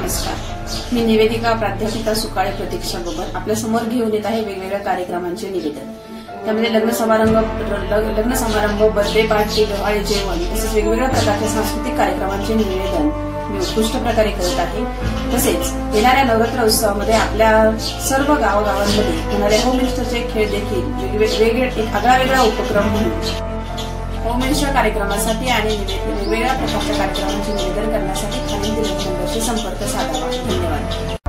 नमस्कार, मी निवेदिका प्राध्यापिका सुकाळे प्रतीक्षा बबर आपल्या समोर घेऊन येत आहे वेगवेगळ्या कार्यक्रमांचे निवेदन। त्यामध्ये लग्न समारंभ, बर्थडे पार्टी, डोहाळे जेवण तसेच वेगवेगळ्या प्रकारच्या सांस्कृतिक कार्यक्रमांचे निवेदन मी उत्कृष्ट प्रकारे करत आहे। तसेच येणाऱ्या नवरात्र उत्सवामध्ये आपल्या सर्व गावागावांमध्ये होणारे होम मिनिस्टरचे खेळ देखील वेगवेगळे एक आगळावेगळा उपक्रम म्हणून होम मिनिस्टर कार्यक्रमासाठी आणि वेगवेगळ्या प्रकारच्या कार्यक्रमांचे निवेदन करण्यासाठी खालील नंबरशी संपर्क साधावा। धन्यवाद।